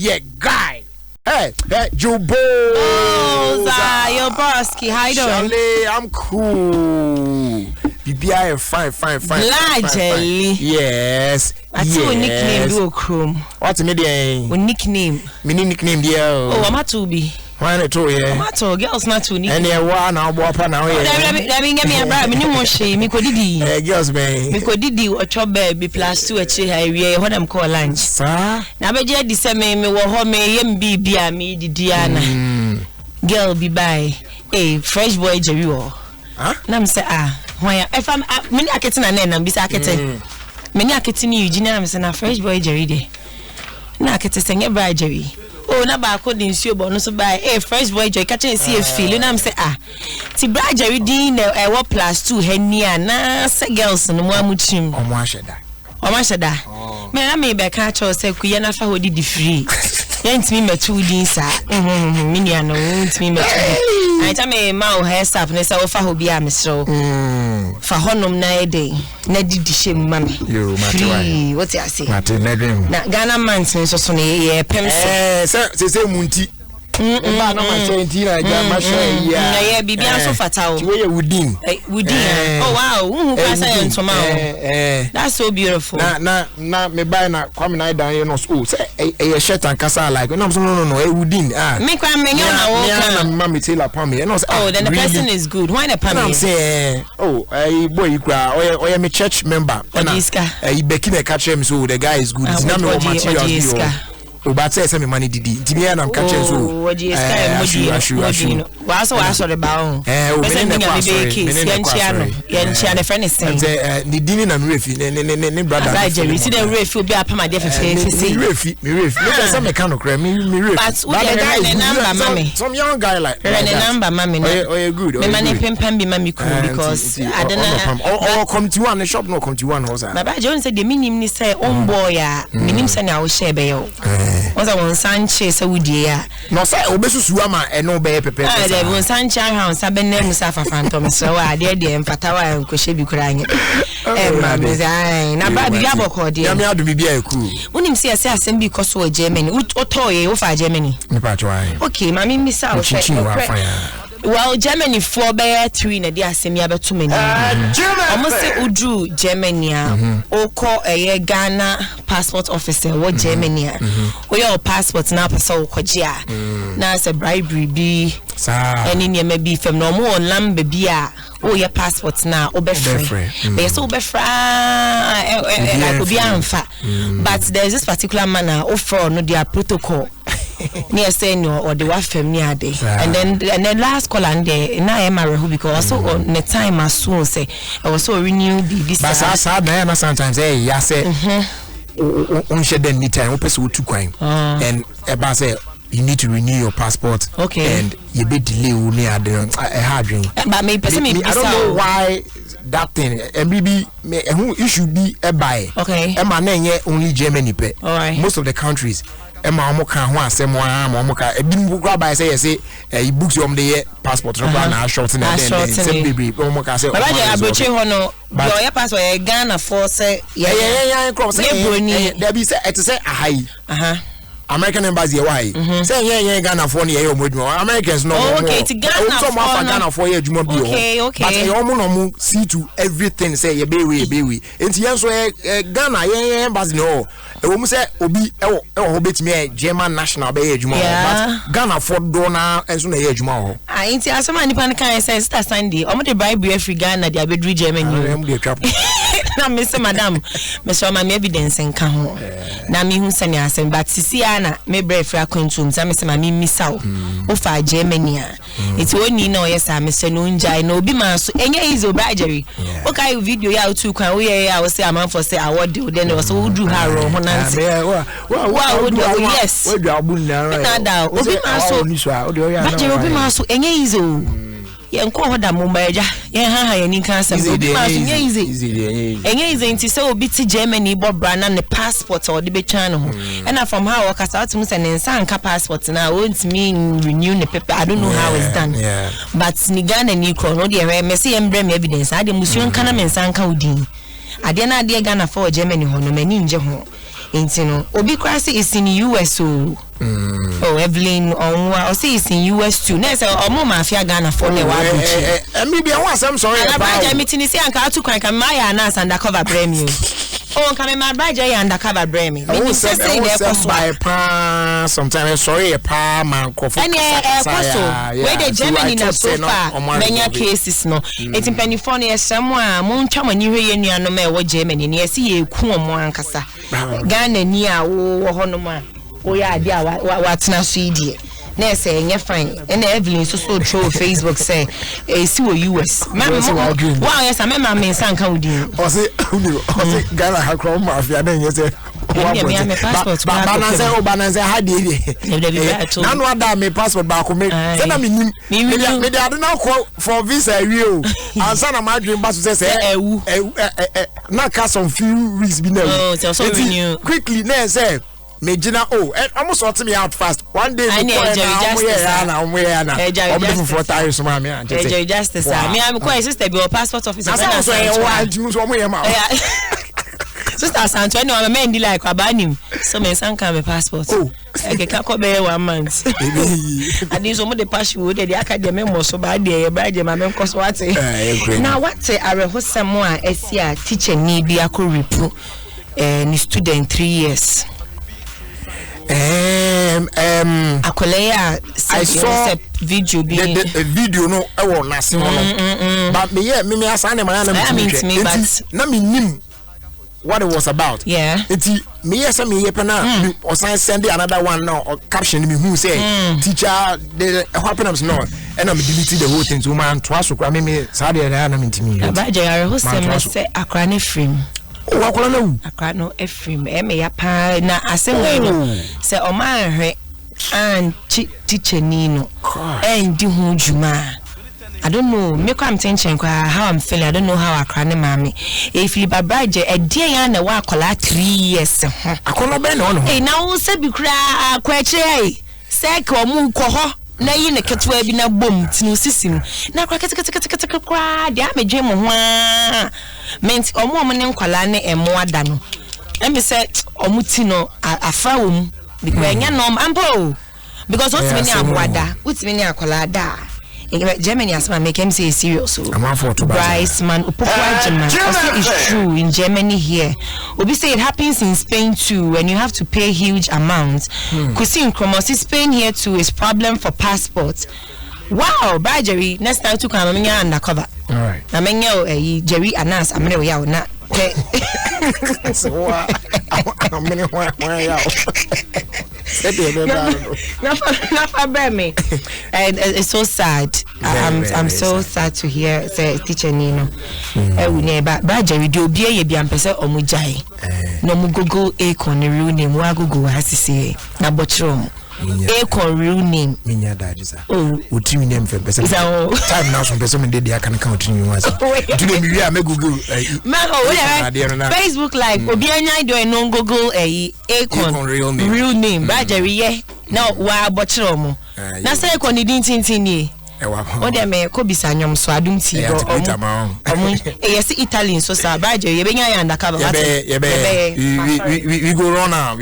Yeah, guy. Hey, Jubo. Oh, your Bosky, how you doing? Charlie, I'm cool. BBI, fine. Largely. Yes. I told nickname do Chrome. What's the name? Nickname. Mini nickname, dear. Oh, I'm to be. Why not? I'm to girls not to nickname. And you want now, now. Let me get me a bride. Minimum shame. Me could didi. Girls, man. Me could didi or chop baby plus 2 at Chile. What I'm call lunch. Sir. Now, but yeah, this me will home me be a me Diana. Girl be by. Hey, fresh boy Jerry. Huh? Nam say why if I'm many akete na na bisa akete many akete ni Eugene na say na fresh boy Jerry de na akete say nye bra Jerry oh na ba ko din suo bo no so ba fresh boy Jerry catch see e feel na say ti bra Jerry din na e wo +2 hani na say girls no mo amuchim omo asheda me na me be ka cho say ku ye na fa hodi di free yentimi metu din sa minia no yentimi metu I tell me ma o hair staff ne say wo fa ho bia mesro fa honom na ede na didi shem mame you mate what you say mate na dream na Ghana man so ne ye pemso say munti ba no ma say nti na ja ma share ya na ye bibia so fata o ti we wudin oh wow who can say ntoma that's so beautiful na me buy na kwame na dan you know so say e shirt and kasa like no wudin me kwa me na wo na mama tell upon me no say oh then the person is good why the pammy I'm say boy you kwa oya me church member na Becky na catch him so the guy is good it's not me materials but say me money didi ntimi na am catch him so waso the bawo person me na be case yenchia no friend is saying the dini na refi ne brother like Jerry see the refi obi apama de fefe me refi me say me can okra me refi but the guy number mama some young guy like the number mama oh good me money pempam be mama cool because I don't know come to one shop no come to one house baba John said the minim ni say on boy ya minim say na wo share be yo oza won sanche say wudie ya no say obesusu ama eno be pepe de won sanche house abenne musa fafantom so wa de mfatawa enkohye bi kuranye ma bezai na ba bi aboko de ya me adu bibia eku unim say asem bi koso Germany otoye wo fa Germany me pa try okay mami misa o say well Germany for be 3 na dia asem ya beto mani almost say udru Germany oko Ghana passport officer wo Germany o your passport na person okoje na say bribery bi eni ne ma bi fam no mo lambe bi a o your passport na obefre be so obefra like obi anfa but there's this particular manner of for no their protocol near saying or the wife near day and then last call and there na am rehu because also on the time as soon say I was so renew this but na sometimes ya say on share them anytime person too kwan and about say you need to renew your passport and you be delay near the hard dream but me person me I don't know why that thing and maybe who issue be a buy na only Germany pe most of the countries Emma Moka ho asem wa Moka ebi go buy say e books you the passport no na short na then say baby Moka say baba je aboche ho no your passport e Ghana for say yeah cross say there be say it say ahai American embassy why say yeah Ghana for na yeah omoduma Americans no okay to Ghana for Ghana for yeah adwuma bi okay but you no see to everything say ye be we enti yen so Ghana yeah embassy no e wo mu say obi e wo betimi German national be adwuma but Ghana for do na enso na yeah adwuma ho enti asoma nipa kan say sister Sunday omo de bribe free Ghana de abedru Germany na me say madam me show my evidence nka ho na me hu sani asem but sisi na me bref akwantum say me say me misaw o fa Germany enti oni na o yesa me say no njai na obi man so enye izo bragery o kai video ya otu kwan o ye ya o say amanfo say award then o so do her ro ho nanti yes we do abun na right obi man so enye izo ye nko hoda mumbaja ye ha ye nin kan sem obi ma so easy enye ize nti se obi ti Germany bo brana ne passport or de be twan ho and from how workers out to say ne nsan ka passport na won't mean renew ne paper I don't know how it's done but ni Ghana ni kro no de me say embre me evidence ade musuon kana me nsan ka odin ade na ade Ghana for Germany ho no mani nje ho intino obi kwasi is in US oh Evelyn onwa o say is in US too na say omo mafia Ghana for the wa me be one am sorry about I meeting say anka atu kwan kan maya na undercover premium oh come my badge undercover premium me say by pa sometimes sorry pa man ko for where the Germany na so far many cases no etim penifo na yesam a mo ntwa mani hwe yenuanom e wo Germany na yesi ye ku omo ankasa Ghana ni a wo ho no ma wo ya ade a wa tena so idie na say enye fine and Evelyn so through Facebook say see wo US wow yes am ma me san kan udin o say Ghana ha kro mafia na enye say me passport bananze ha de na no ada me passport ba ko me say na me nim me de ade na ko for visa wi o ansa na ma dream ba so say na ka some few weeks bi na quickly na say me jina almost sort me out fast one day I'm for times so me justice me am quite sister be passport officer sister Santo no am men like abanim so me san kan me passport e ka ko be 1 month and so mo the passport the academy mo so ba de e ba je ma me nkoso wate na wate arehosem a esia teacher ni bi akoripu ni student 3 years I saw video the video no I won nase no but me asane ma na me na me nim what it was about enti me yes me ye pana or send another one now or caption me who say teacher the happens no and I'm delete the whole thing so man twice so me say na me ntimi abaje who say akra ne frame wakola na wu akra no efrim me ya pa na asem no say o man hwe and teacher ni no endi hu juma I don't know me kwa mtenchen kwa how I'm feeling I don't know how akra ne mame if you babaje e die ya na wa akola 3 years akola be na ono na wo se bi kura akwa kire say ka omu ko ho na yi ne ketwa bi na bom tinu sisim na kwa kete kwa dia medwe mo ho a ment omo ne nkwala ne emo ada no emi se omu ti no afa wom because nya no ampo because what's me ni amwada what's me ni akwala da Germany as make him say serious so Bryce man it's true in Germany here obi say it happens in Spain too when you have to pay huge amounts kusin kromosi Spain here too is problem for passports wow by Jerry next time to come me undercover all right na me Jerry Anas amere we ya na so amere wa ya and it's so sad. I'm so sad to hear say teacher Nino. We never but Jerry do be a be ampese omujai. No mu Google Akon real name wa Google has say na botrom. Akon real name. Minya daddy sir. Utimi name for person. Time now some person dey dey can count you once. Today me we Google. Facebook like obi anya do no Google Akon real name. Ba Jerry ye. Now wa botrom. Na say Akon ni din tintin ni. O de me ko bisa nyom so adum ti go yes Italian so sa ba Jerry ye be nya undercover. We go run now.